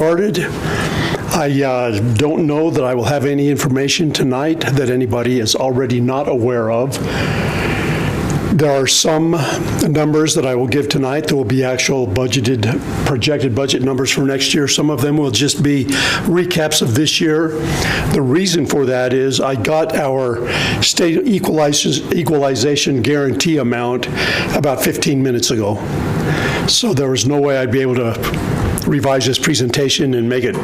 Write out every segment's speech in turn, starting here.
started. I don't know that I will have any information tonight that anybody is already not aware of. There are some numbers that I will give tonight that will be actual projected budget numbers for next year. Some of them will just be recaps of this year. The reason for that is I got our state equalization guarantee amount about 15 minutes ago. So there was no way I'd be able to revise this presentation and make it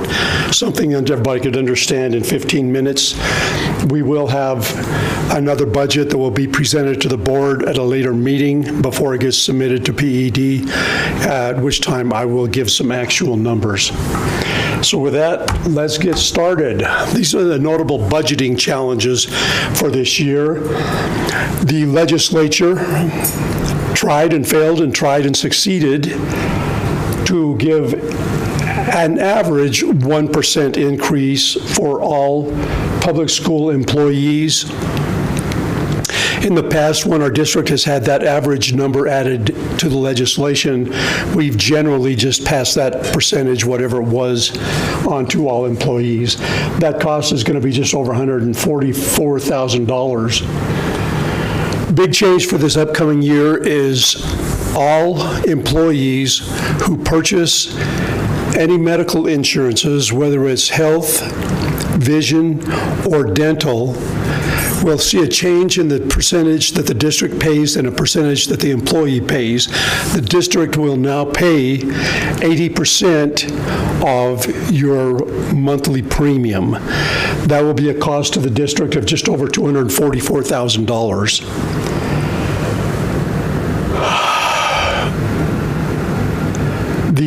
something that everybody could understand in 15 minutes. We will have another budget that will be presented to the board at a later meeting before it gets submitted to PED, at which time I will give some actual numbers. So with that, let's get started. These are the notable budgeting challenges for this year. The legislature tried and failed and tried and succeeded to give an average 1% increase for all public school employees. In the past, when our district has had that average number added to the legislation, we've generally just passed that percentage, whatever it was, on to all employees. That cost is going to be just over $144,000. Big change for this upcoming year is all employees who purchase any medical insurances, whether it's health, vision, or dental, will see a change in the percentage that the district pays and a percentage that the employee pays. The district will now pay 80% of your monthly premium. That will be a cost to the district of just over $244,000.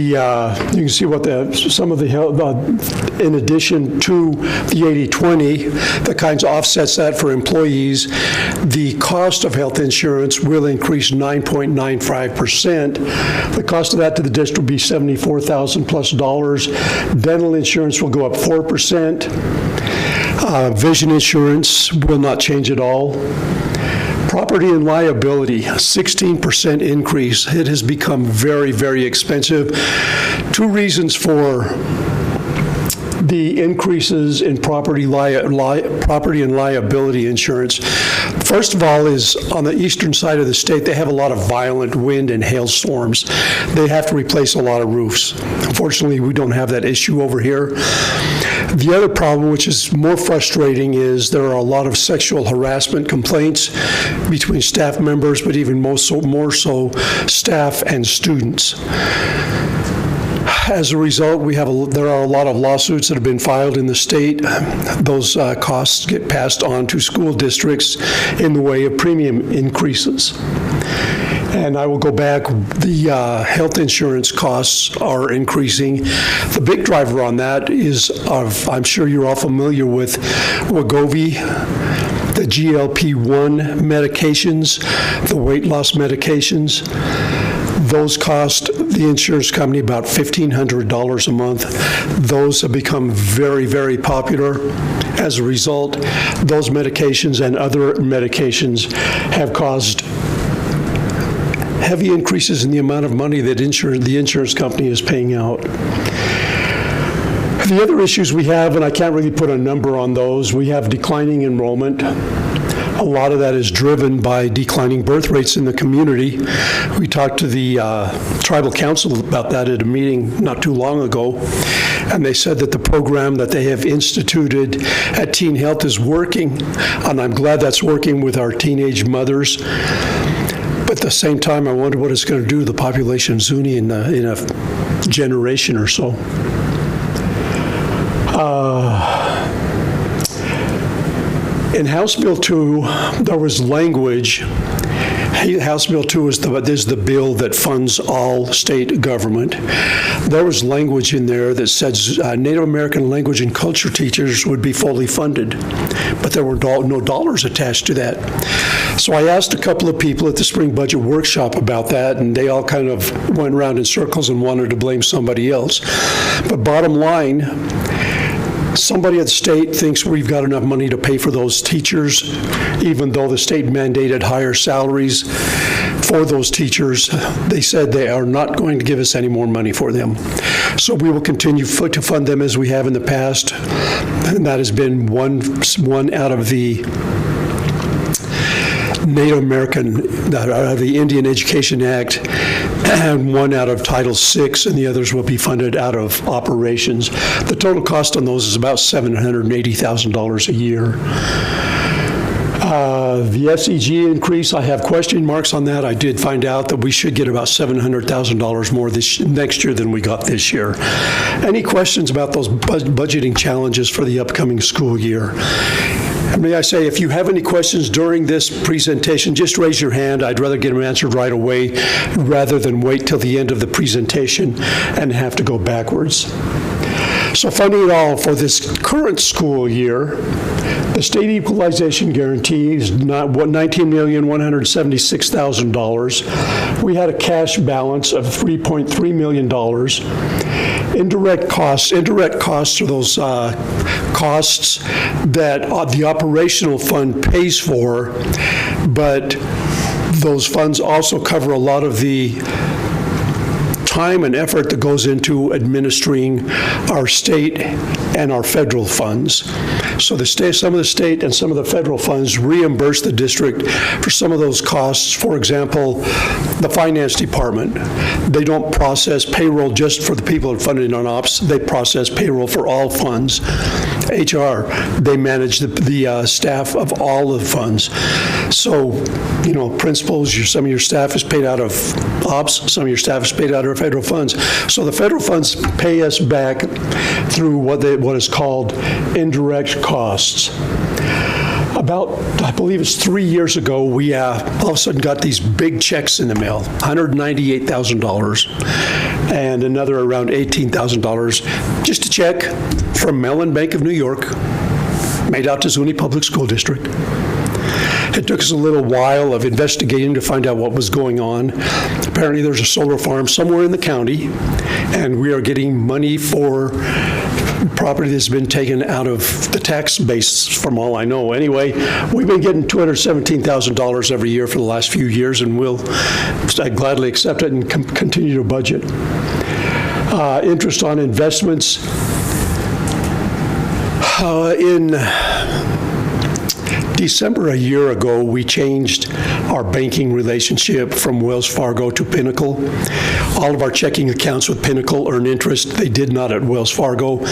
You can see what some of the in addition to the 80-20, the kinds of offsets that for employees, the cost of health insurance will increase 9.95%. The cost of that to the district will be $74,000 plus dollars. Dental insurance will go up 4%. Vision insurance will not change at all. Property and liability, 16% increase. It has become very, very expensive. Two reasons for the increases in property and liability insurance. First of all is on the eastern side of the state, they have a lot of violent wind and hailstorms. They have to replace a lot of roofs. Unfortunately, we don't have that issue over here. The other problem, which is more frustrating, is there are a lot of sexual harassment complaints between staff members, but even more so staff and students. As a result, there are a lot of lawsuits that have been filed in the state. Those costs get passed on to school districts in the way of premium increases. And I will go back, the health insurance costs are increasing. The big driver on that is, I'm sure you're all familiar with Wegovy, the GLP-1 medications, the weight loss medications. Those cost the insurance company about $1,500 a month. Those have become very, very popular. As a result, those medications and other medications have caused heavy increases in the amount of money that the insurance company is paying out. The other issues we have, and I can't really put a number on those, we have declining enrollment. A lot of that is driven by declining birth rates in the community. We talked to the tribal council about that at a meeting not too long ago, and they said that the program that they have instituted at Teen Health is working, and I'm glad that's working with our teenage mothers. But at the same time, I wonder what it's going to do to the population of Zuni in a generation or so. In House Bill 2, there was language. House Bill 2 is the bill that funds all state government. There was language in there that said Native American language and culture teachers would be fully funded, but there were no dollars attached to that. So I asked a couple of people at the spring budget workshop about that, and they all kind of went around in circles and wanted to blame somebody else. But bottom line, somebody at the state thinks we've got enough money to pay for those teachers, even though the state mandated higher salaries for those teachers. They said they are not going to give us any more money for them. So we will continue to fund them as we have in the past. And that has been one out of the Native American, the Indian Education Act, and one out of Title VI, and the others will be funded out of operations. The total cost on those is about $780,000 a year. The SEG increase, I have question marks on that. I did find out that we should get about $700,000 more next year than we got this year. Any questions about those budgeting challenges for the upcoming school year? May I say, if you have any questions during this presentation, just raise your hand. I'd rather get them answered right away rather than wait till the end of the presentation and have to go backwards. So funding it all for this current school year, the state equalization guarantee is $19,176,000. We had a cash balance of $3.3 million. Indirect costs are those costs that the operational fund pays for, but those funds also cover a lot of the time and effort that goes into administering our state and our federal funds. So some of the state and some of the federal funds reimburse the district for some of those costs. For example, the finance department, they don't process payroll just for the people that are funded on ops. They process payroll for all funds. HR, they manage the staff of all the funds. So, principals, some of your staff is paid out of ops, some of your staff is paid out of federal funds. So the federal funds pay us back through what is called indirect costs. About, I believe it's 3 years ago, we all of a sudden got these big checks in the mail, $198,000 and another around $18,000, just a check from Mellon Bank of New York, made out to Zuni Public School District. It took us a little while of investigating to find out what was going on. Apparently there's a solar farm somewhere in the county, and we are getting money for property that's been taken out of the tax base, from all I know. Anyway, we've been getting $217,000 every year for the last few years, and we'll gladly accept it and continue to budget. Interest on investments. In December a year ago, we changed our banking relationship from Wells Fargo to Pinnacle. All of our checking accounts with Pinnacle earn interest. They did not at Wells Fargo.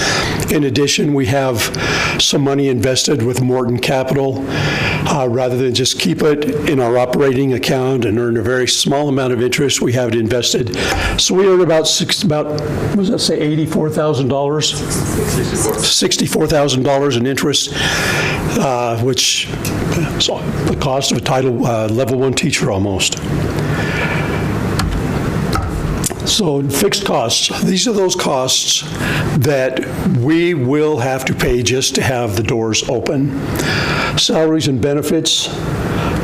In addition, we have some money invested with Morton Capital. Rather than just keep it in our operating account and earn a very small amount of interest, we have it invested. So we earn about what does that say, $84,000? $64,000 in interest, which is the cost of a Title Level 1 teacher almost. So fixed costs, these are those costs that we will have to pay just to have the doors open. Salaries and benefits,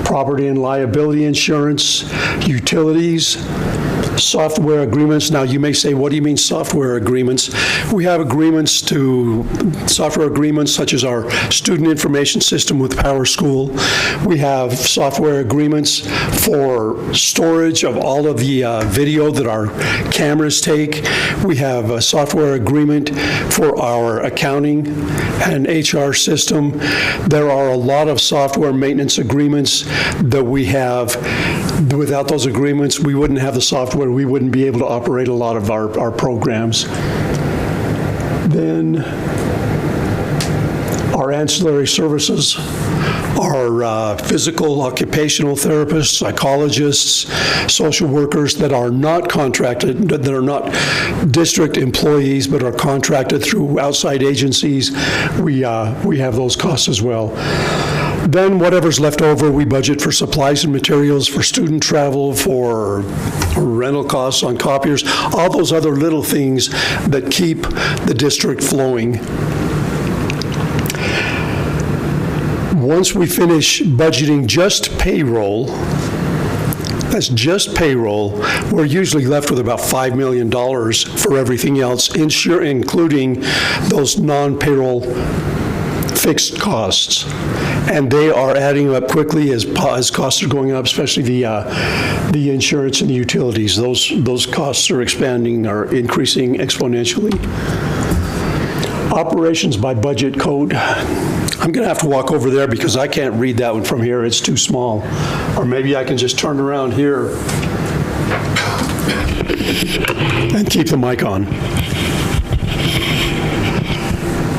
property and liability insurance, utilities, software agreements. Now you may say, what do you mean software agreements? We have software agreements such as our student information system with PowerSchool. We have software agreements for storage of all of the video that our cameras take. We have a software agreement for our accounting and HR system. There are a lot of software maintenance agreements that we have. Without those agreements, we wouldn't have the software. We wouldn't be able to operate a lot of our programs. Then our ancillary services, our physical, occupational therapists, psychologists, social workers that are not contracted, that are not district employees, but are contracted through outside agencies. We have those costs as well. Then whatever's left over, we budget for supplies and materials, for student travel, for rental costs on copiers, all those other little things that keep the district flowing. Once we finish budgeting just payroll, that's just payroll, we're usually left with about $5 million for everything else, including those non-payroll fixed costs, and they are adding up quickly as costs are going up, especially the insurance and the utilities. Those costs are expanding, are increasing exponentially. Operations by budget code. I'm going to have to walk over there because I can't read that one from here. It's too small. Or maybe I can just turn around here and keep the mic on.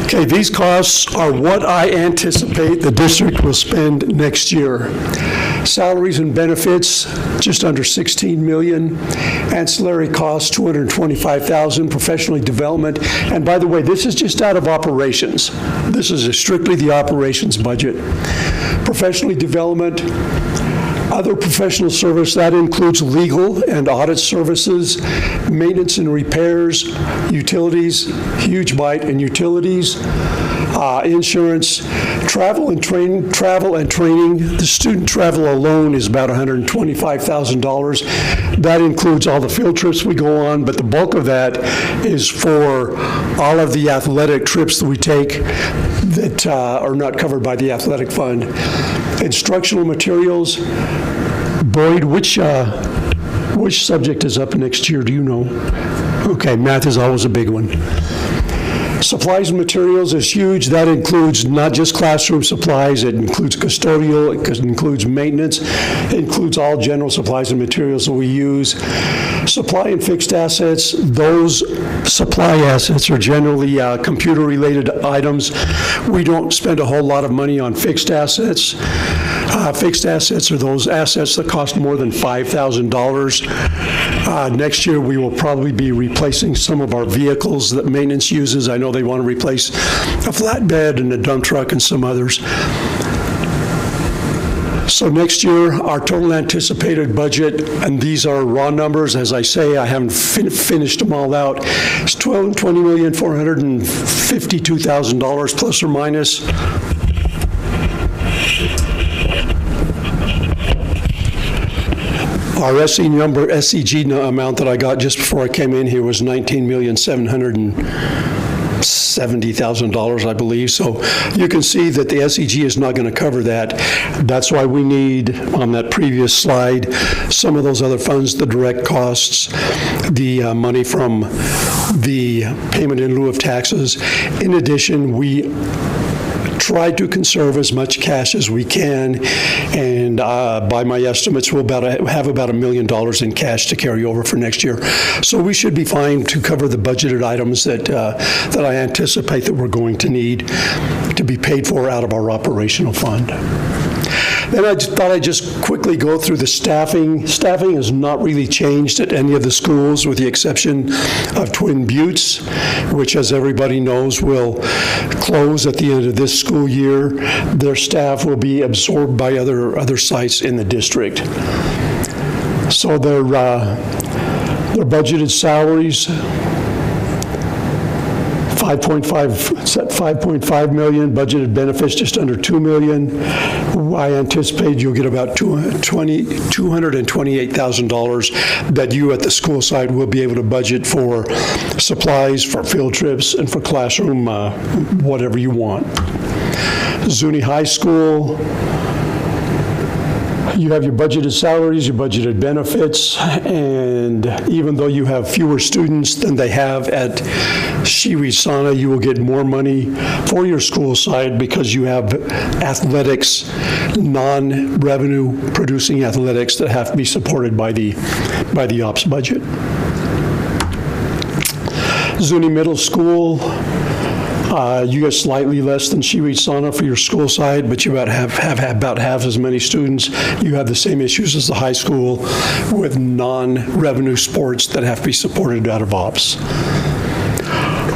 Okay, these costs are what I anticipate the district will spend next year. Salaries and benefits, just under $16 million. Ancillary costs, $225,000. Professional development. And by the way, this is just out of operations. This is strictly the operations budget. Professional development, other professional service, that includes legal and audit services, maintenance and repairs, utilities, huge bite in utilities, insurance, travel and training. The student travel alone is about $125,000. That includes all the field trips we go on, but the bulk of that is for all of the athletic trips that we take that are not covered by the athletic fund. Instructional materials. Boyd, which subject is up next year? Do you know? Okay, math is always a big one. Supplies and materials is huge. That includes not just classroom supplies, it includes custodial, it includes maintenance, it includes all general supplies and materials that we use. Supply and fixed assets, those supply assets are generally computer-related items. We don't spend a whole lot of money on fixed assets. Fixed assets are those assets that cost more than $5,000. Next year, we will probably be replacing some of our vehicles that maintenance uses. I know they want to replace a flatbed and a dump truck and some others. So next year, our total anticipated budget, and these are raw numbers, as I say, I haven't finished them all out, it's $20,452,000 plus or minus. Our SCG amount that I got just before I came in here was $19,770,000, I believe. So you can see that the SCG is not going to cover that. That's why we need, on that previous slide, some of those other funds, the direct costs, the money from the payment in lieu of taxes. In addition, we try to conserve as much cash as we can, and by my estimates, we'll have about $1 million in cash to carry over for next year. So we should be fine to cover the budgeted items that I anticipate that we're going to need to be paid for out of our operational fund. Then I thought I'd just quickly go through the staffing. Staffing has not really changed at any of the schools with the exception of Twin Buttes, which, as everybody knows, will close at the end of this school year. Their staff will be absorbed by other sites in the district. So their budgeted salaries, $5.5 million, budgeted benefits just under $2 million. I anticipate you'll get about $228,000 that you at the school side will be able to budget for supplies, for field trips, and for classroom, whatever you want. Zuni High School, you have your budgeted salaries, your budgeted benefits, and even though you have fewer students than they have at Shiwi-Sana, you will get more money for your school side because you have athletics, non-revenue producing athletics that have to be supported by the ops budget. Zuni Middle School, you get slightly less than Shiwi-Sana for your school side, but you have about half as many students. You have the same issues as the high school with non-revenue sports that have to be supported out of ops.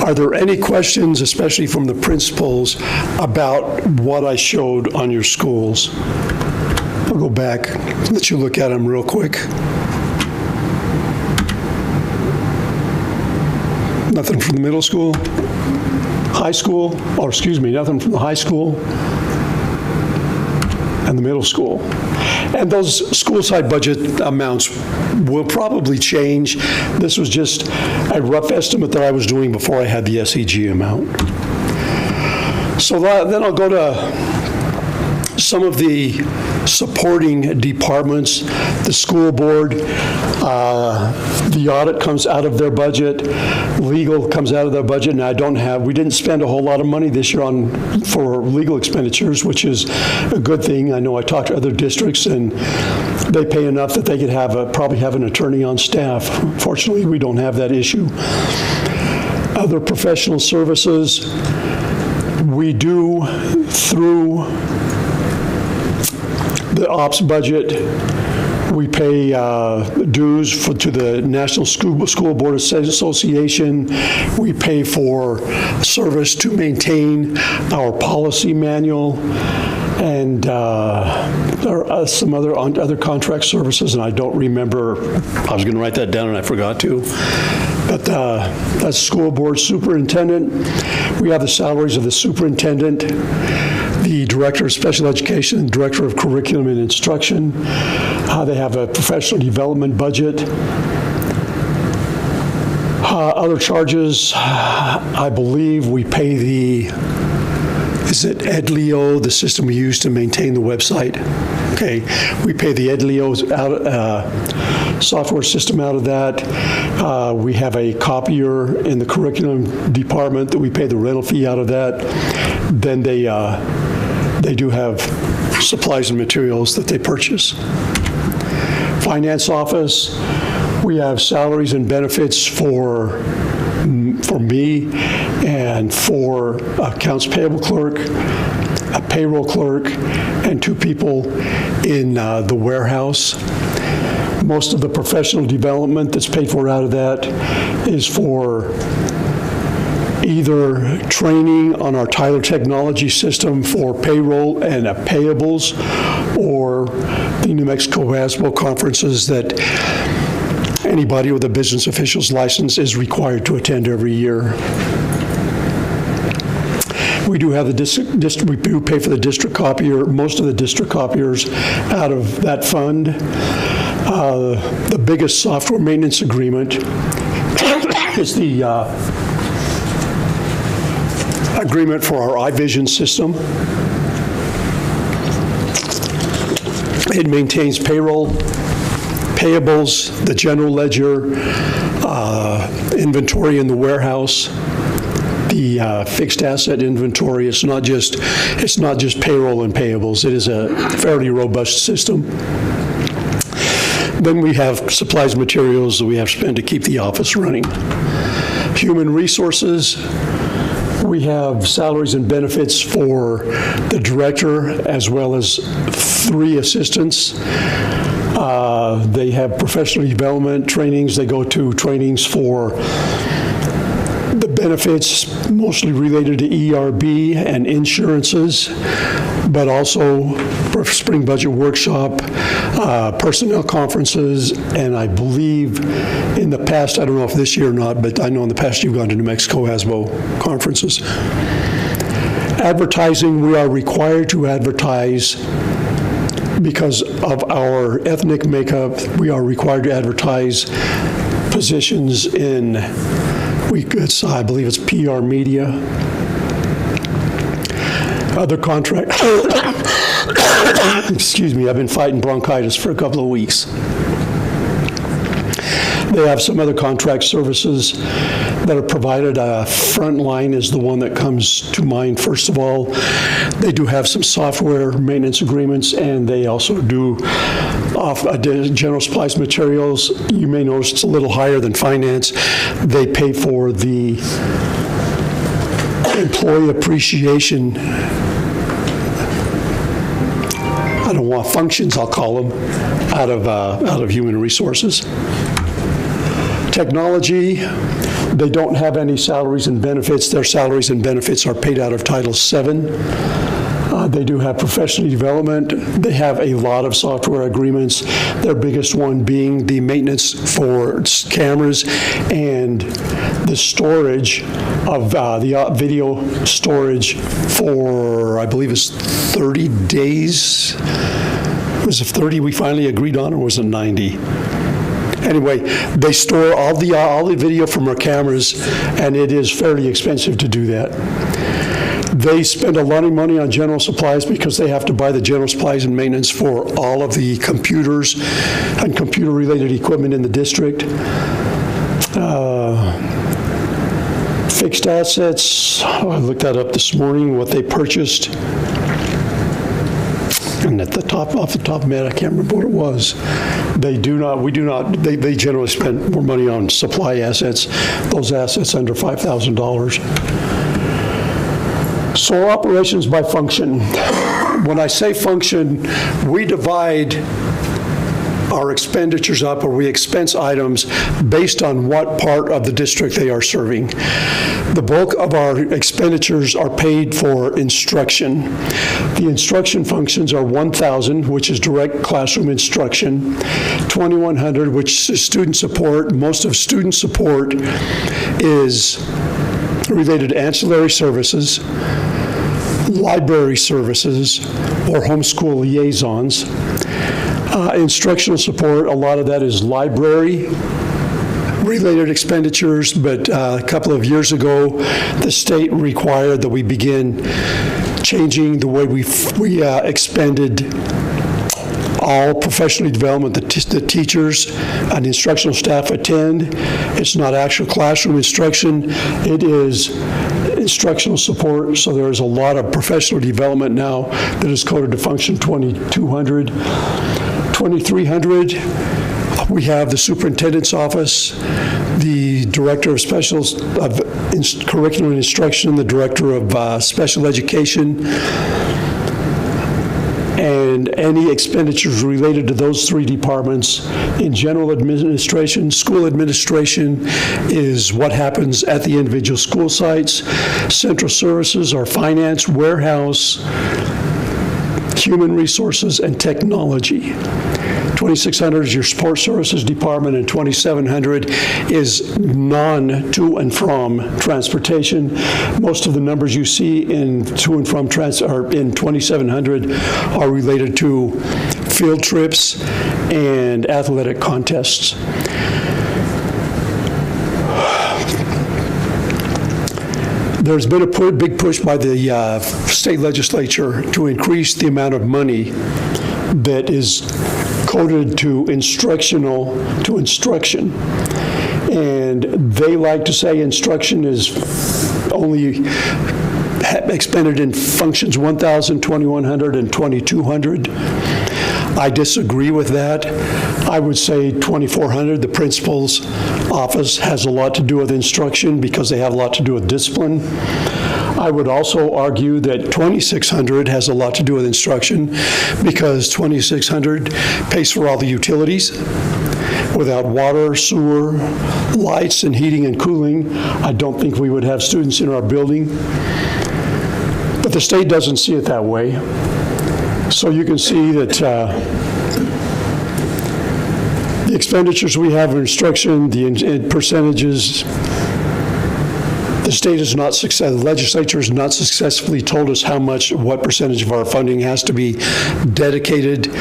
Are there any questions, especially from the principals, about what I showed on your schools? I'll go back, let you look at them real quick. Nothing from the middle school? High school, or excuse me, nothing from the high school and the middle school. And those school side budget amounts will probably change. This was just a rough estimate that I was doing before I had the SEG amount. So then I'll go to some of the supporting departments. The school board, the audit comes out of their budget, legal comes out of their budget, and we didn't spend a whole lot of money this year for legal expenditures, which is a good thing. I know I talked to other districts, and they pay enough that they could probably have an attorney on staff. Fortunately, we don't have that issue. Other professional services, we do through the ops budget. We pay dues to the National School Board Association. We pay for service to maintain our policy manual, and there are some other contract services, and I don't remember. I was going to write that down and I forgot to. But that's school board superintendent. We have the salaries of the superintendent, the director of special education, and director of curriculum and instruction. They have a professional development budget. Other charges, I believe we pay is it EdLeo, the system we use to maintain the website? Okay, we pay the EdLeo software system out of that. We have a copier in the curriculum department that we pay the rental fee out of that. Then they do have supplies and materials that they purchase. Finance office, we have salaries and benefits for me and for accounts payable clerk, a payroll clerk, and 2 people in the warehouse. Most of the professional development that's paid for out of that is for either training on our Tyler technology system for payroll and payables, or the New Mexico WASBO conferences that anybody with a business official's license is required to attend every year. We do have we do pay for the district copier, most of the district copiers out of that fund. The biggest software maintenance agreement is the agreement for our iVision system. It maintains payroll, payables, the general ledger, inventory in the warehouse, the fixed asset inventory. It's not just payroll and payables. It is a fairly robust system. Then we have supplies and materials that we have spent to keep the office running. Human resources, we have salaries and benefits for the director as well as 3 assistants. They have professional development trainings. They go to trainings for the benefits, mostly related to ERB and insurances, but also for spring budget workshop, personnel conferences, and I believe in the past, I don't know if this year or not, but I know in the past you've gone to New Mexico WASBO conferences. Advertising, we are required to advertise because of our ethnic makeup. We are required to advertise positions in, I believe it's PR media. Other contract, excuse me, I've been fighting bronchitis for a couple of weeks. They have some other contract services that are provided. Frontline is the one that comes to mind first of all. They do have some software maintenance agreements, and they also do general supplies materials. You may notice it's a little higher than finance. They pay for the employee appreciation, I don't want functions, I'll call them, out of human resources. Technology, they don't have any salaries and benefits. Their salaries and benefits are paid out of Title VII. They do have professional development. They have a lot of software agreements, their biggest one being the maintenance for cameras and the storage of the video storage for, I believe it's 30 days. Was it 30 we finally agreed on, or was it 90? Anyway, they store all the video from our cameras, and it is fairly expensive to do that. They spend a lot of money on general supplies because they have to buy the general supplies and maintenance for all of the computers and computer-related equipment in the district. Fixed assets, I looked that up this morning, what they purchased. And off the top of my head, I can't remember what it was. They generally spend more money on supply assets, those assets under $5,000. So operations by function. When I say function, we divide our expenditures up, or we expense items based on what part of the district they are serving. The bulk of our expenditures are paid for instruction. The instruction functions are $1,000, which is direct classroom instruction, $2,100, which is student support. Most of student support is related to ancillary services, library services, or homeschool liaisons. Instructional support, a lot of that is library-related expenditures, but a couple of years ago, the state required that we begin changing the way we expended all professional development that the teachers and instructional staff attend. It's not actual classroom instruction, it is instructional support, so there's a lot of professional development now that is coded to function 2200. 2300, we have the superintendent's office, the director of curriculum and instruction, the director of special education, and any expenditures related to those three departments. In general administration, school administration is what happens at the individual school sites. Central services are finance, warehouse, human resources, and technology. 2600 is your support services department, and 2700 is non-to and from transportation. Most of the numbers you see in to and from in 2700 are related to field trips and athletic contests. There's been a big push by the state legislature to increase the amount of money that is coded to instruction. And they like to say instruction is only expended in functions 1,000, 2,100, and 2,200. I disagree with that. I would say 2,400, the principal's office, has a lot to do with instruction because they have a lot to do with discipline. I would also argue that 2,600 has a lot to do with instruction because 2,600 pays for all the utilities. Without water, sewer, lights, and heating and cooling, I don't think we would have students in our building. But the state doesn't see it that way. So you can see that the expenditures we have in instruction, the percentages, the state is not the legislature has not successfully told us what percentage of our funding has to be dedicated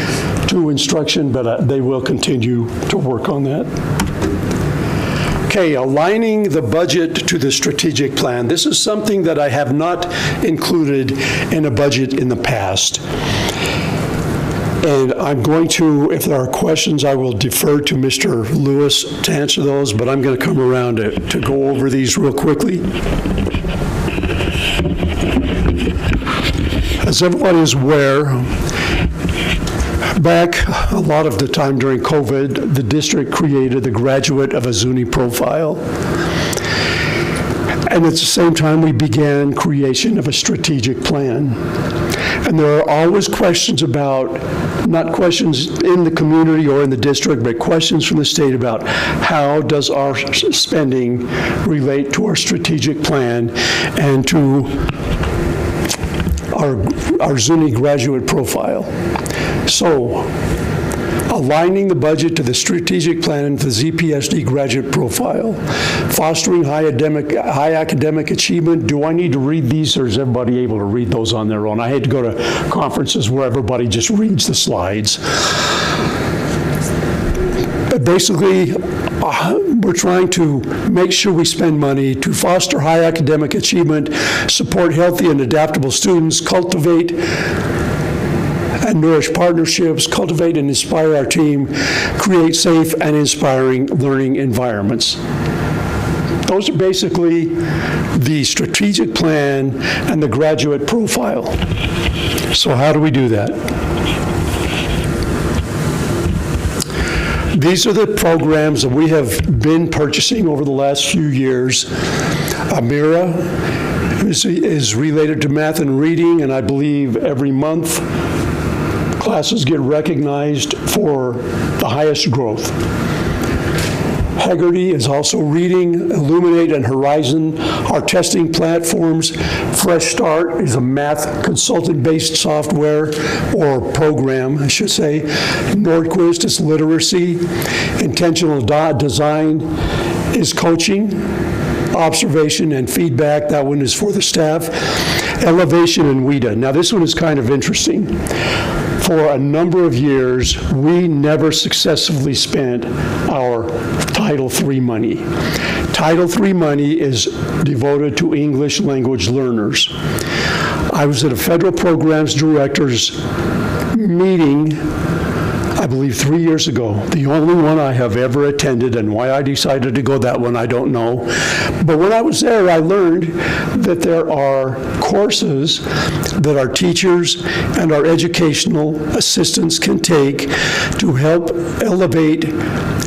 to instruction, but they will continue to work on that. Okay, aligning the budget to the strategic plan. This is something that I have not included in a budget in the past. And I'm going to, if there are questions, I will defer to Mr. Lewis to answer those, but I'm going to come around to go over these real quickly. As everybody is aware, back a lot of the time during COVID, the district created the graduate of a Zuni profile. And at the same time, we began creation of a strategic plan. And there are always questions about, not questions in the community or in the district, but questions from the state about how does our spending relate to our strategic plan and to our Zuni graduate profile. So, aligning the budget to the strategic plan and the ZPSD graduate profile, fostering high academic achievement. Do I need to read these, or is everybody able to read those on their own? I hate to go to conferences where everybody just reads the slides. But basically, we're trying to make sure we spend money to foster high academic achievement, support healthy and adaptable students, cultivate and nourish partnerships, cultivate and inspire our team, create safe and inspiring learning environments. Those are basically the strategic plan and the graduate profile. So how do we do that? These are the programs that we have been purchasing over the last few years. Amira is related to math and reading, and I believe every month classes get recognized for the highest growth. Heggerty is also reading. Illuminate and Horizon are testing platforms. Fresh Start is a math consultant-based software or program, I should say. Nordquist is literacy. Intentional Design is coaching, observation, and feedback. That one is for the staff. Elevation and WIDA. Now, this one is kind of interesting. For a number of years, we never successfully spent our Title III money. Title III money is devoted to English language learners. I was at a federal programs directors meeting, I believe 3 years ago, the only one I have ever attended, and why I decided to go that one, I don't know. But when I was there, I learned that there are courses that our teachers and our educational assistants can take to help elevate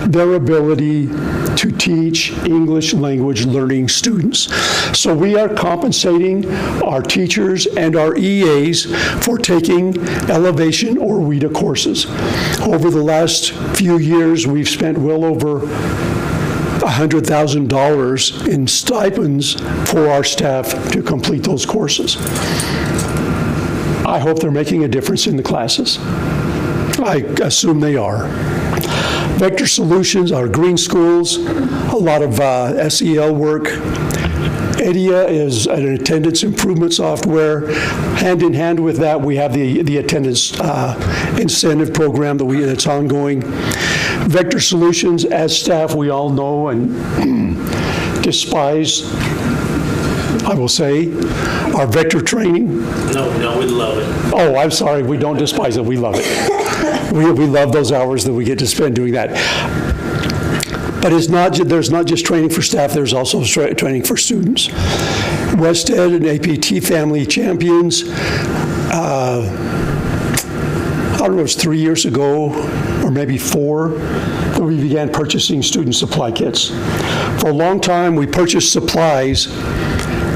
their ability to teach English language learning students. So we are compensating our teachers and our EAs for taking elevation or WIDA courses. Over the last few years, we've spent well over $100,000 in stipends for our staff to complete those courses. I hope they're making a difference in the classes. I assume they are. Vector Solutions, our green schools, a lot of SEL work. EDIA is an attendance improvement software. Hand in hand with that, we have the attendance incentive program that's ongoing. Vector Solutions, as staff, we all know and despise, I will say, our vector training. No, we love it. Oh, I'm sorry, we don't despise it, we love it. We love those hours that we get to spend doing that. But there's not just training for staff, there's also training for students. Wested and APT Family Champions, I don't know, it was 3 years ago, or maybe 4, that we began purchasing student supply kits. For a long time, we purchased supplies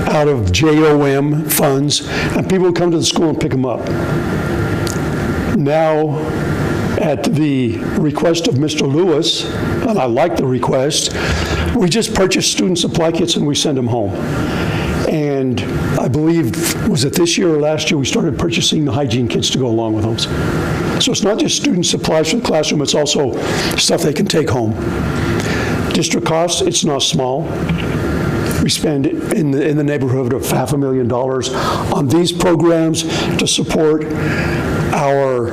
out of JOM funds, and people would come to the school and pick them up. Now, at the request of Mr. Lewis, and I like the request, we just purchase student supply kits and we send them home. And I believe, was it this year or last year, we started purchasing the hygiene kits to go along with those. So it's not just student supplies for the classroom, it's also stuff they can take home. District costs, it's not small. We spend in the neighborhood of $500,000 on these programs to support our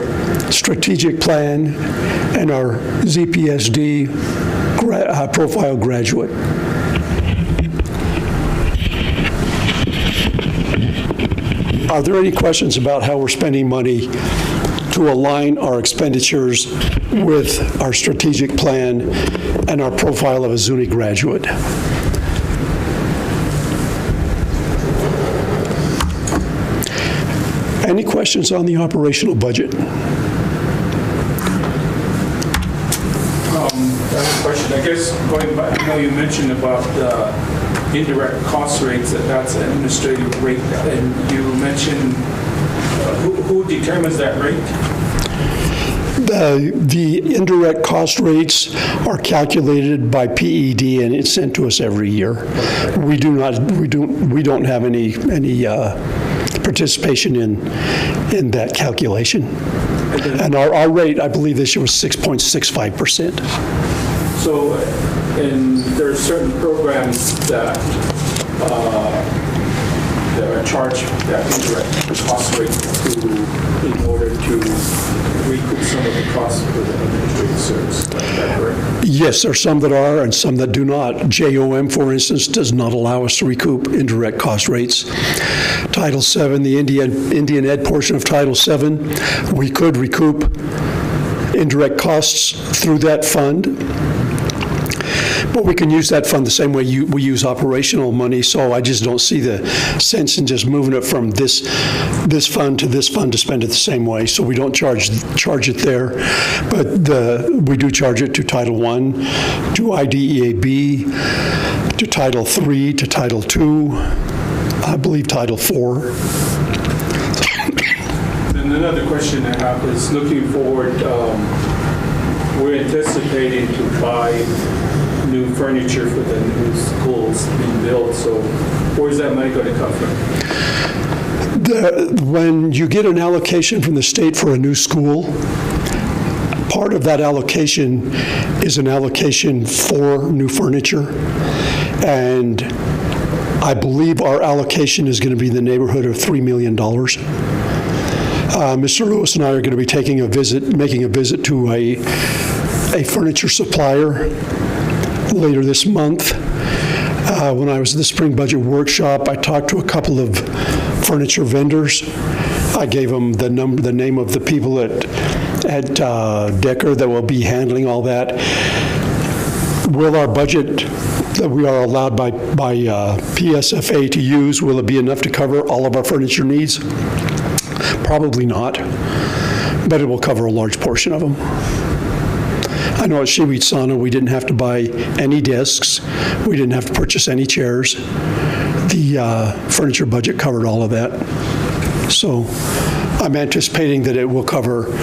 strategic plan and our ZPSD profile graduate. Are there any questions about how we're spending money to align our expenditures with our strategic plan and our profile of a Zuni graduate? Any questions on the operational budget? I have a question. I guess going back, I know you mentioned about indirect cost rates, that's an administrative rate, and you mentioned who determines that rate? The indirect cost rates are calculated by PED, and it's sent to us every year. We don't have any participation in that calculation. And our rate, I believe this year was 6.65%. So, and there are certain programs that are charge that indirect cost rate in order to recoup some of the costs for the administrative service. Is that correct? Yes, there are some that are and some that do not. JOM, for instance, does not allow us to recoup indirect cost rates. Title VII, the Indian Ed portion of Title VII, we could recoup indirect costs through that fund. But we can use that fund the same way we use operational money, so I just don't see the sense in just moving it from this fund to this fund to spend it the same way. So we don't charge it there, but we do charge it to Title I, to IDEAB, to Title III, to Title II, I believe Title IV. And another question I have is looking forward, we're anticipating to buy new furniture for the new schools being built, so where's that money going to come from? When you get an allocation from the state for a new school, part of that allocation is an allocation for new furniture, and I believe our allocation is going to be in the neighborhood of $3 million. Mr. Lewis and I are going to be making a visit to a furniture supplier later this month. When I was at the spring budget workshop, I talked to a couple of furniture vendors. I gave them the name of the people at Decker that will be handling all that. Will our budget that we are allowed by PSFA to use, will it be enough to cover all of our furniture needs? Probably not, but it will cover a large portion of them. I know at Shiwit Sana, we didn't have to buy any desks. We didn't have to purchase any chairs. The furniture budget covered all of that. So I'm anticipating that it will cover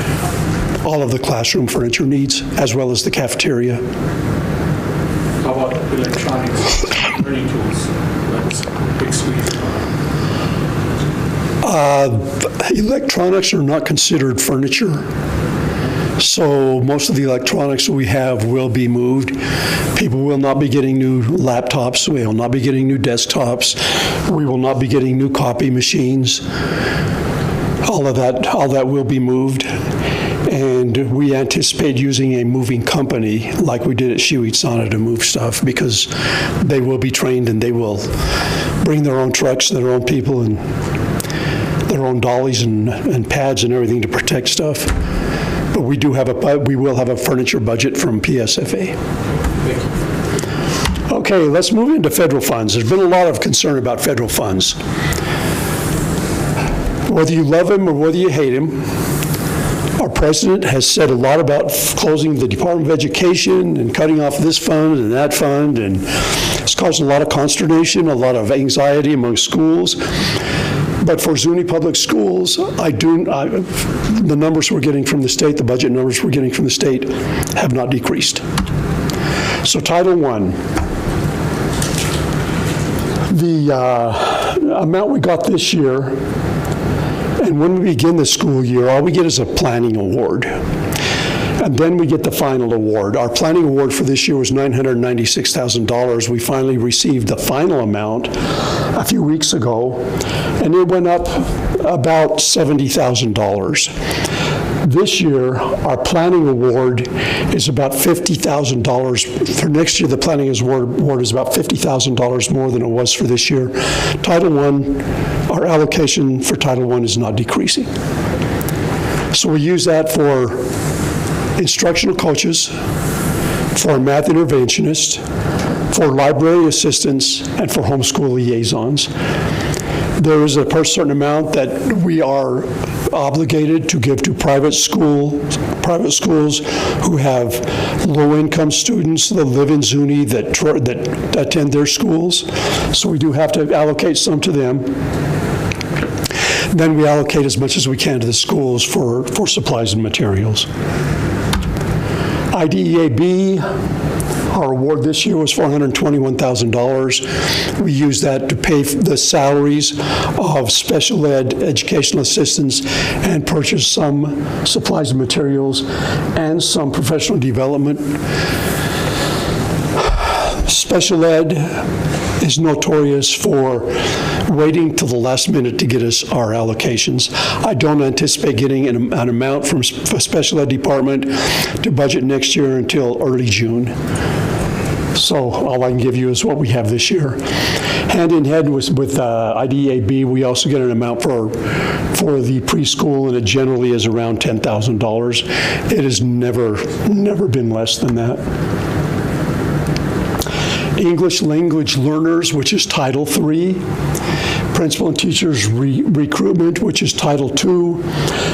all of the classroom furniture needs, as well as the cafeteria. How about electronics, learning tools? That's a big squeeze. Electronics are not considered furniture. So most of the electronics we have will be moved. People will not be getting new laptops. We will not be getting new desktops. We will not be getting new copy machines. All that will be moved. And we anticipate using a moving company like we did at Shiwit Sana to move stuff, because they will be trained and they will bring their own trucks, their own people, and their own dollies and pads and everything to protect stuff. But we will have a furniture budget from PSFA. Thank you. Okay, let's move into federal funds. There's been a lot of concern about federal funds. Whether you love him or whether you hate him, our president has said a lot about closing the Department of Education and cutting off this fund and that fund, and it's caused a lot of consternation, a lot of anxiety among schools. But for Zuni Public Schools, the numbers we're getting from the state, the budget numbers we're getting from the state, have not decreased. So Title I, the amount we got this year, and when we begin the school year, all we get is a planning award. And then we get the final award. Our planning award for this year was $996,000. We finally received the final amount a few weeks ago, and it went up about $70,000. This year, our planning award is about $50,000. For next year, the planning award is about $50,000 more than it was for this year. Title I, our allocation for Title I is not decreasing. So we use that for instructional coaches, for math interventionists, for library assistants, and for homeschool liaisons. There is a certain amount that we are obligated to give to private schools who have low-income students that live in Zuni that attend their schools. So we do have to allocate some to them. Then we allocate as much as we can to the schools for supplies and materials. IDEAB, our award this year was $421,000. We used that to pay the salaries of special ed educational assistants and purchase some supplies and materials and some professional development. Special ed is notorious for waiting till the last minute to get us our allocations. I don't anticipate getting an amount from a special ed department to budget next year until early June. So all I can give you is what we have this year. Hand in hand with IDAB, we also get an amount for the preschool, and it generally is around $10,000. It has never been less than that. English language learners, which is Title III. Principal and teachers recruitment, which is Title II.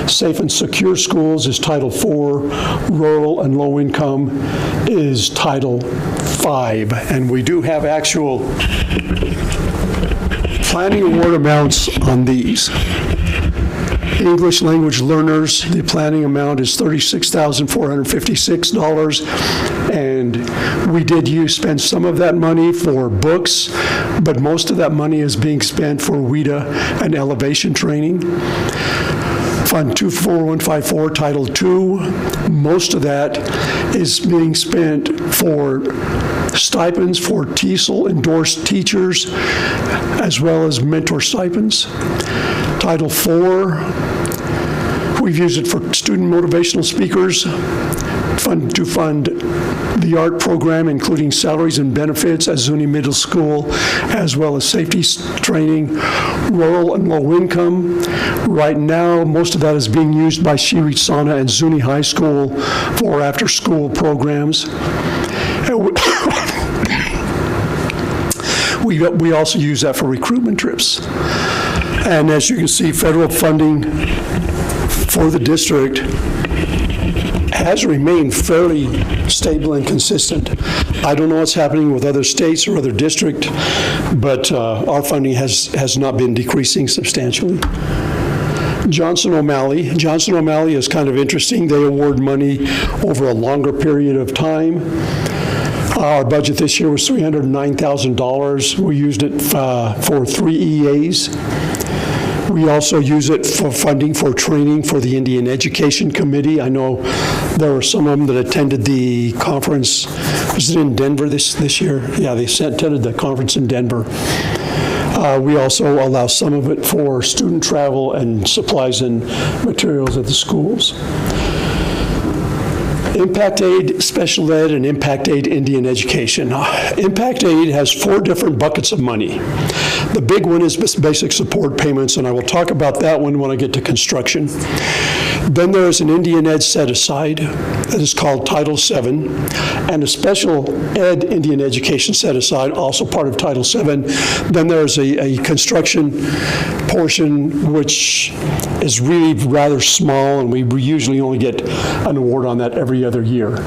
Safe and secure schools is Title IV. Rural and low income is Title V. And we do have actual planning award amounts on these. English language learners, the planning amount is $36,456, and we did spend some of that money for books, but most of that money is being spent for WIDA and elevation training. Fund 24154, Title II, most of that is being spent for stipends for TESOL endorsed teachers, as well as mentor stipends. Title IV, we've used it for student motivational speakers, to fund the art program, including salaries and benefits at Zuni Middle School, as well as safety training, rural and low income. Right now, most of that is being used by Shirisana and Zuni High School for after-school programs. We also use that for recruitment trips. And as you can see, federal funding for the district has remained fairly stable and consistent. I don't know what's happening with other states or other districts, but our funding has not been decreasing substantially. Johnson O'Malley is kind of interesting. They award money over a longer period of time. Our budget this year was $309,000. We used it for 3 EAs. We also use it for funding for training for the Indian Education Committee. I know there were some of them that attended the conference. Was it in Denver this year? Yeah, they attended the conference in Denver. We also allow some of it for student travel and supplies and materials at the schools. Impact Aid Special Ed and Impact Aid Indian Education. Impact Aid has 4 different buckets of money. The big one is basic support payments, and I will talk about that one when I get to construction. Then there is an Indian Ed set aside that is called Title VII, and a Special Ed Indian Education set aside, also part of Title VII. Then there's a construction portion, which is really rather small, and we usually only get an award on that every other year.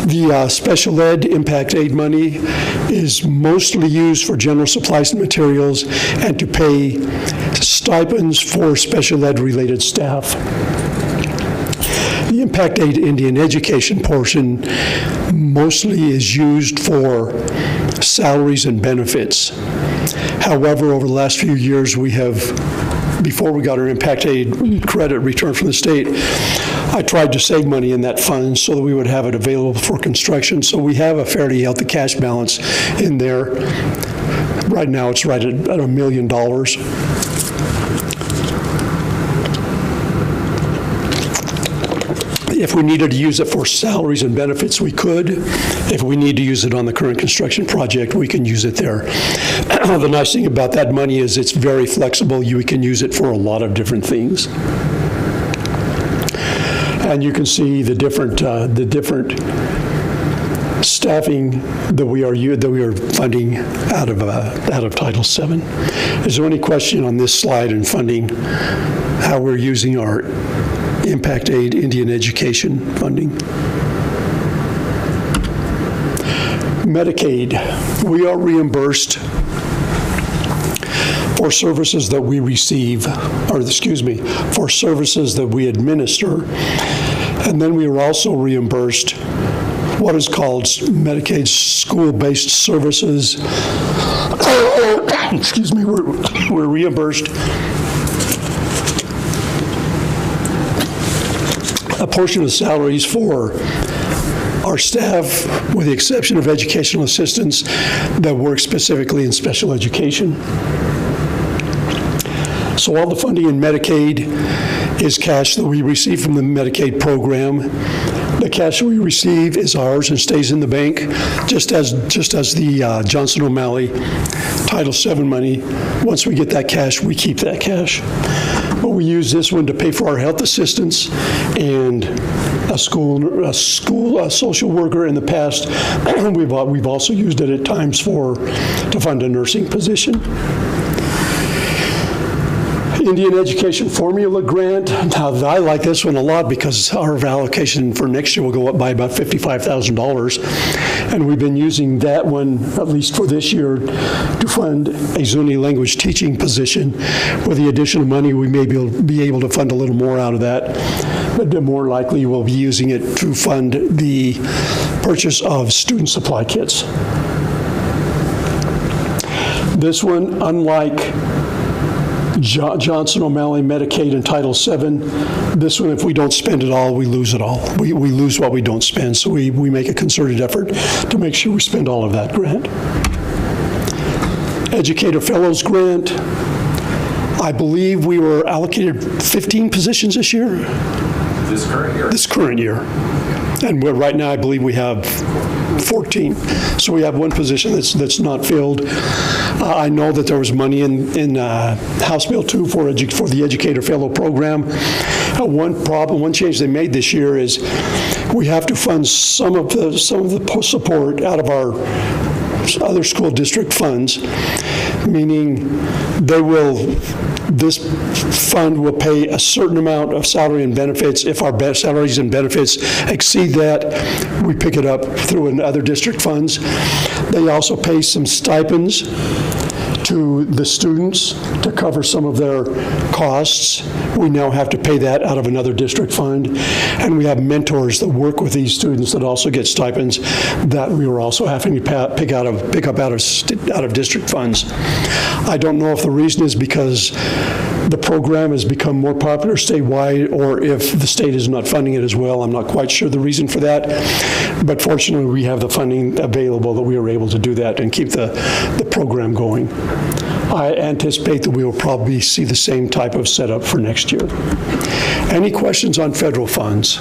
The Special Ed Impact Aid money is mostly used for general supplies and materials and to pay stipends for special ed related staff. The Impact Aid Indian Education portion mostly is used for salaries and benefits. However, over the last few years, we have, before we got our Impact Aid credit return from the state, I tried to save money in that fund so that we would have it available for construction. So we have a fairly healthy cash balance in there. Right now, it's right at $1 million. If we needed to use it for salaries and benefits, we could. If we need to use it on the current construction project, we can use it there. The nice thing about that money is it's very flexible. You can use it for a lot of different things. And you can see the different staffing that we are funding out of Title VII. Is there any question on this slide in funding, how we're using our Impact Aid Indian Education funding? Medicaid, we are reimbursed for services that we receive, for services that we administer. And then we are also reimbursed what is called Medicaid school-based services. We're reimbursed a portion of salaries for our staff, with the exception of educational assistants that work specifically in special education. So all the funding in Medicaid is cash that we receive from the Medicaid program. The cash we receive is ours and stays in the bank, just as the Johnson O'Malley Title VII money. Once we get that cash, we keep that cash. But we use this one to pay for our health assistants and a social worker in the past. We've also used it at times to fund a nursing position. Indian Education Formula Grant. Now, I like this one a lot because our allocation for next year will go up by about $55,000. And we've been using that one, at least for this year, to fund a Zuni language teaching position. With the additional money, we may be able to fund a little more out of that. But more likely, we'll be using it to fund the purchase of student supply kits. This one, unlike Johnson O'Malley, Medicaid, and Title VII. This one, if we don't spend it all, we lose it all. We lose what we don't spend, so we make a concerted effort to make sure we spend all of that grant. Educator Fellows Grant. I believe we were allocated 15 positions this year. This current year? This current year. And right now, I believe we have 14. So we have one position that's not filled. I know that there was money in House Bill 2 for the Educator Fellow Program. One change they made this year is we have to fund some of the support out of our other school district funds, meaning this fund will pay a certain amount of salary and benefits. If our salaries and benefits exceed that, we pick it up through other district funds. They also pay some stipends to the students to cover some of their costs. We now have to pay that out of another district fund. And we have mentors that work with these students that also get stipends that we were also having to pick up out of district funds. I don't know if the reason is because the program has become more popular statewide or if the state is not funding it as well. I'm not quite sure the reason for that. But fortunately, we have the funding available that we are able to do that and keep the program going. I anticipate that we will probably see the same type of setup for next year. Any questions on federal funds?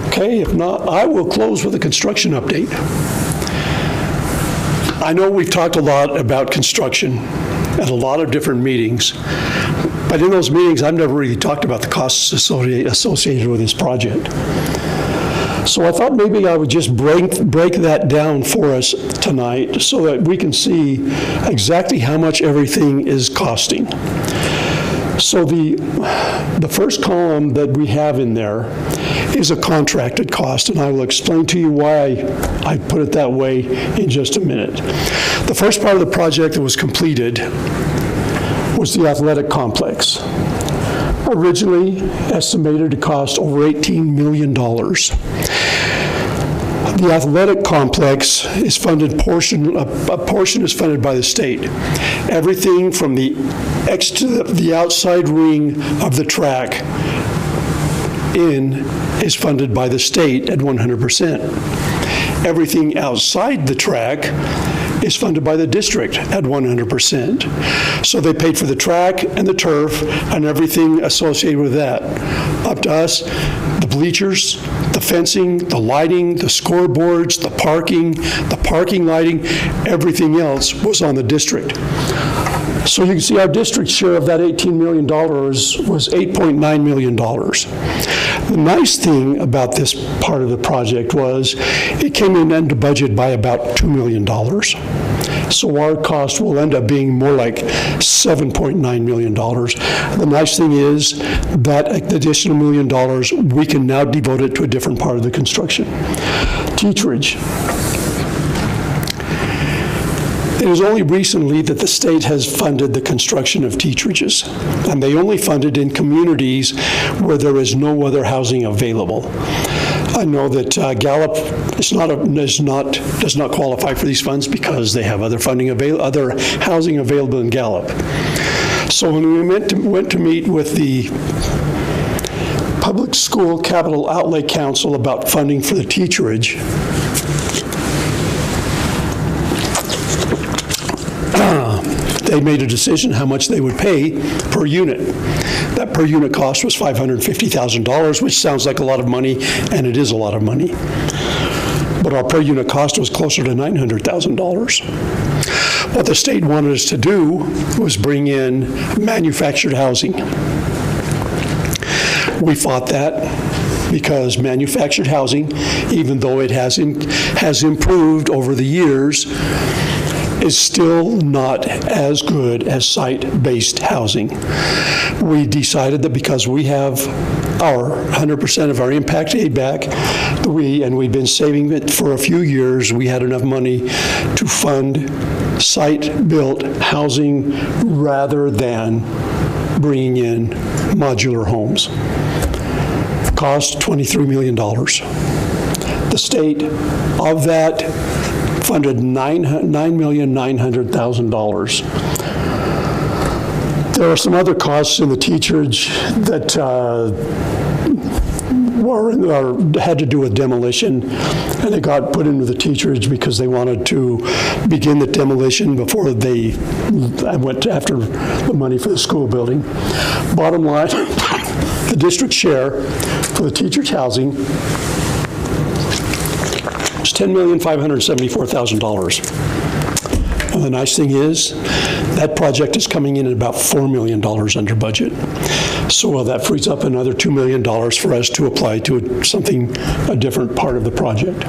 Okay, if not, I will close with a construction update. I know we've talked a lot about construction at a lot of different meetings, but in those meetings, I've never really talked about the costs associated with this project. So I thought maybe I would just break that down for us tonight so that we can see exactly how much everything is costing. So the first column that we have in there is a contracted cost, and I will explain to you why I put it that way in just a minute. The first part of the project that was completed was the athletic complex. Originally estimated to cost over $18 million. The athletic complex is funded, a portion is funded by the state. Everything from the outside ring of the track is funded by the state at 100%. Everything outside the track is funded by the district at 100%. So they paid for the track and the turf and everything associated with that. Up to us, the bleachers, the fencing, the lighting, the scoreboards, the parking lighting, everything else was on the district. So you can see our district share of that $18 million was $8.9 million. The nice thing about this part of the project was it came in under budget by about $2 million. So our cost will end up being more like $7.9 million. The nice thing is that additional $1 million, we can now devote it to a different part of the construction. Teacherage. It is only recently that the state has funded the construction of teacherages, and they only fund it in communities where there is no other housing available. I know that Gallup does not qualify for these funds because they have other housing available in Gallup. So when we went to meet with the Public School Capital Outlay Council about funding for the teacherage. They made a decision how much they would pay per unit. That per unit cost was $550,000, which sounds like a lot of money, and it is a lot of money. But our per unit cost was closer to $900,000. What the state wanted us to do was bring in manufactured housing. We fought that because manufactured housing, even though it has improved over the years, is still not as good as site-based housing. We decided that because we have our 100% of our impact aid back, and we've been saving it for a few years, we had enough money to fund site-built housing rather than bringing in modular homes. Cost $23 million. The state, of that, funded $9,900,000. There are some other costs in the teacherage that had to do with demolition, and it got put into the teacherage because they wanted to begin the demolition before they went after the money for the school building. Bottom line, the district share for the teacherage housing is $10,574,000. And the nice thing is, that project is coming in at about $4 million under budget. So that frees up another $2 million for us to apply to a different part of the project.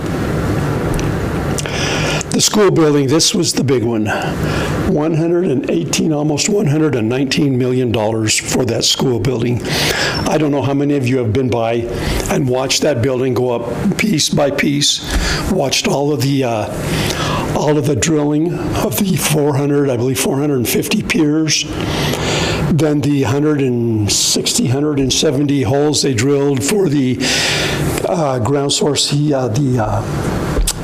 The school building, this was the big one. Almost $119 million for that school building. I don't know how many of you have been by and watched that building go up piece by piece, watched all of the drilling of the 450 piers, then the 170 holes they drilled for the ground source,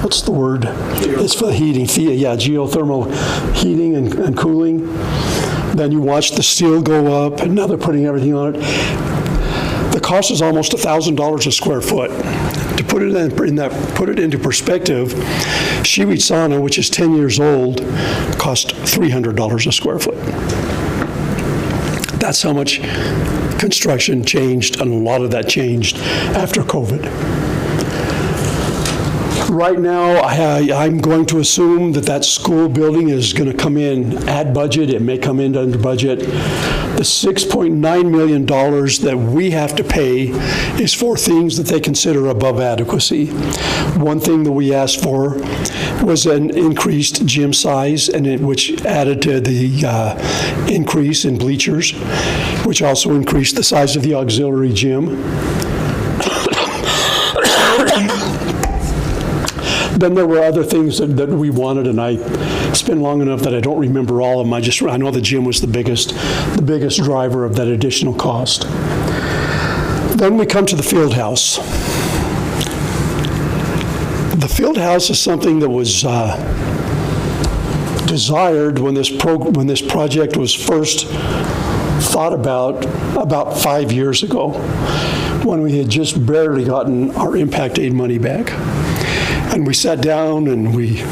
what's the word? It's for the heating, geothermal heating and cooling. Then you watch the steel go up, and now they're putting everything on it. The cost is almost $1,000 a square foot. To put it into perspective, Shiwi Sauna, which is 10 years old, cost $300 a square foot. That's how much construction changed, and a lot of that changed after COVID. Right now, I'm going to assume that school building is going to come in at budget. It may come in under budget. The $6.9 million that we have to pay is for things that they consider above adequacy. One thing that we asked for was an increased gym size, which added to the increase in bleachers, which also increased the size of the auxiliary gym. Then there were other things that we wanted, and it's been long enough that I don't remember all of them. I know the gym was the biggest driver of that additional cost. Then we come to the field house. The field house is something that was desired when this project was first thought about 5 years ago, when we had just barely gotten our impact aid money back. And we sat down and we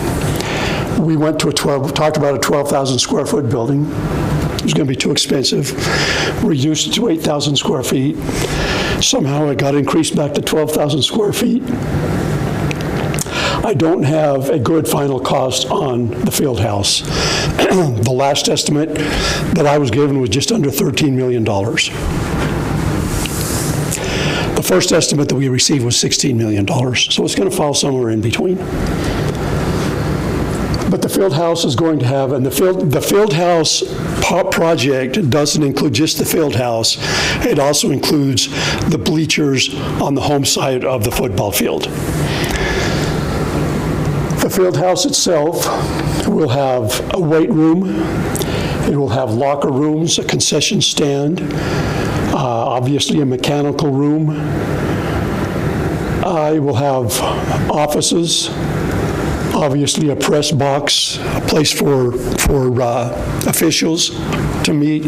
went to talked about a 12,000 square foot building. It was going to be too expensive. Reduced it to 8,000 square feet. Somehow it got increased back to 12,000 square feet. I don't have a good final cost on the field house. The last estimate that I was given was just under $13 million. The first estimate that we received was $16 million, so it's going to fall somewhere in between. But the field house is going to have, and the field house project doesn't include just the field house, it also includes the bleachers on the home side of the football field. The field house itself will have a weight room, it will have locker rooms, a concession stand, obviously a mechanical room. I will have offices, obviously a press box, a place for officials to meet.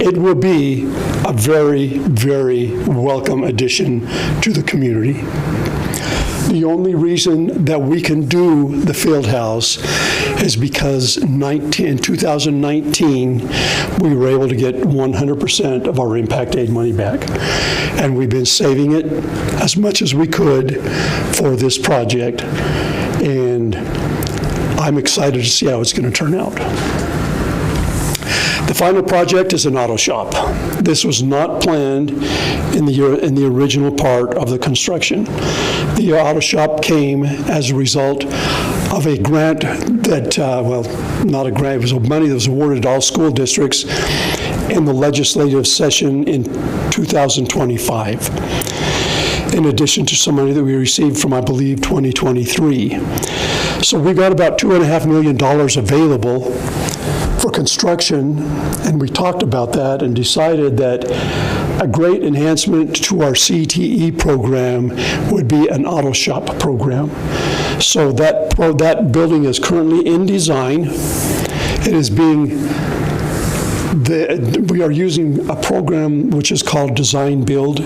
It will be a very, very welcome addition to the community. The only reason that we can do the field house is because in 2019, we were able to get 100% of our impact aid money back. And we've been saving it as much as we could for this project. And I'm excited to see how it's going to turn out. The final project is an auto shop. This was not planned in the original part of the construction. The auto shop came as a result of a grant that, well, not a grant, it was money that was awarded to all school districts in the legislative session in 2025, in addition to some money that we received from, I believe, 2023. So we got about $2.5 million available for construction, and we talked about that and decided that a great enhancement to our CTE program would be an auto shop program. So that building is currently in design. It is we are using a program which is called Design Build.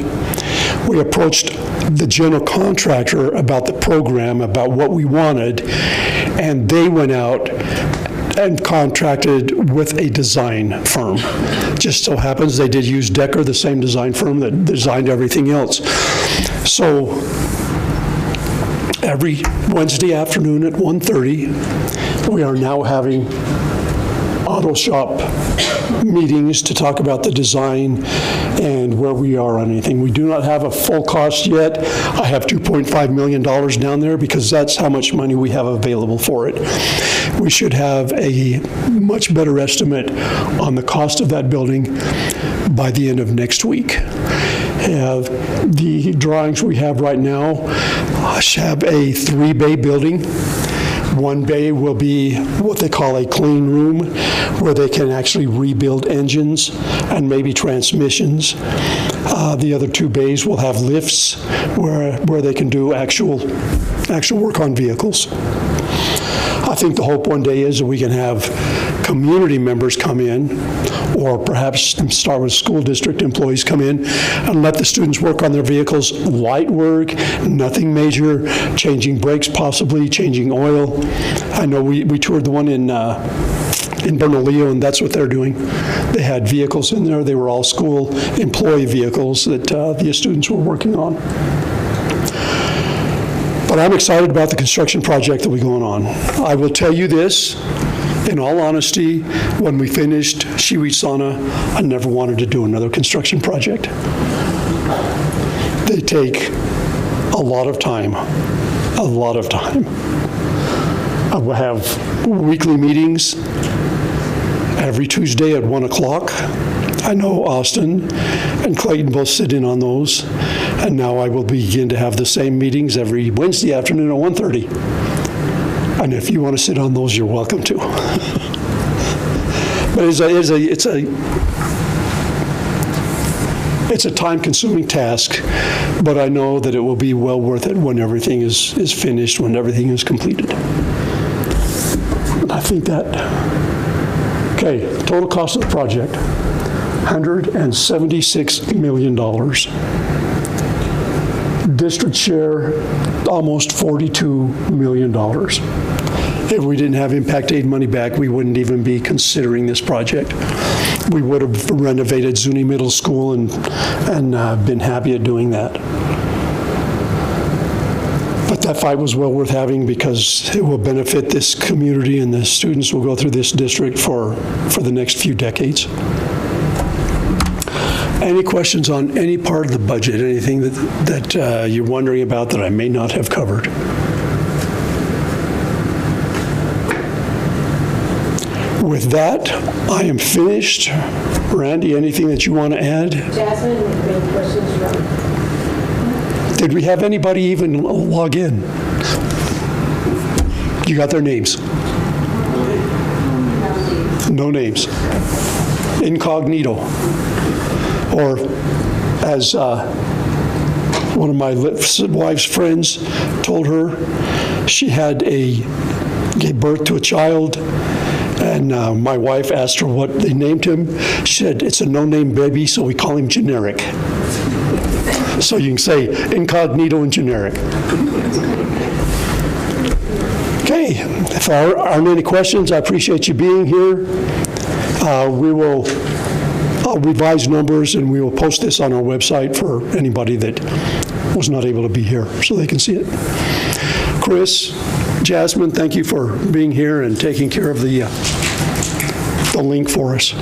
We approached the general contractor about the program, about what we wanted, and they went out and contracted with a design firm. Just so happens they did use Decker, the same design firm that designed everything else. So every Wednesday afternoon at 1:30, we are now having auto shop meetings to talk about the design and where we are on anything. We do not have a full cost yet. I have $2.5 million down there because that's how much money we have available for it. We should have a much better estimate on the cost of that building by the end of next week. The drawings we have right now have a 3-bay building. One bay will be what they call a clean room, where they can actually rebuild engines and maybe transmissions. The other 2 bays will have lifts where they can do actual work on vehicles. I think the hope one day is that we can have community members come in, or perhaps start with school district employees come in and let the students work on their vehicles, light work, nothing major, changing brakes possibly, changing oil. I know we toured the one in Bernalillo, and that's what they're doing. They had vehicles in there. They were all school employee vehicles that the students were working on. But I'm excited about the construction project that we're going on. I will tell you this, in all honesty, when we finished Shiwi-Sana, I never wanted to do another construction project. They take a lot of time, a lot of time. I will have weekly meetings every Tuesday at 1 o'clock. I know Austin and Clayton both sit in on those, and now I will begin to have the same meetings every Wednesday afternoon at 1:30. And if you want to sit on those, you're welcome to. But it's a time-consuming task, but I know that it will be well worth it when everything is finished, when everything is completed. And I think that, okay, total cost of the project, $176 million. District share, almost $42 million. If we didn't have impact aid money back, we wouldn't even be considering this project. We would have renovated Zuni Middle School and been happy at doing that. But that fight was well worth having because it will benefit this community, and the students will go through this district for the next few decades. Any questions on any part of the budget, anything that you're wondering about that I may not have covered? With that, I am finished. Randy, anything that you want to add? Jasmine, any questions from? Did we have anybody even log in? You got their names? No names. Incognito. Or as one of my wife's friends told her, She gave birth to a child, and my wife asked her what they named him. She said, it's a no-name baby, so we call him Generic. So you can say incognito and generic. Okay, if there aren't any questions, I appreciate you being here. We will revise numbers, and we will post this on our website for anybody that was not able to be here, so they can see it. Chris, Jasmine, thank you for being here and taking care of the link for us.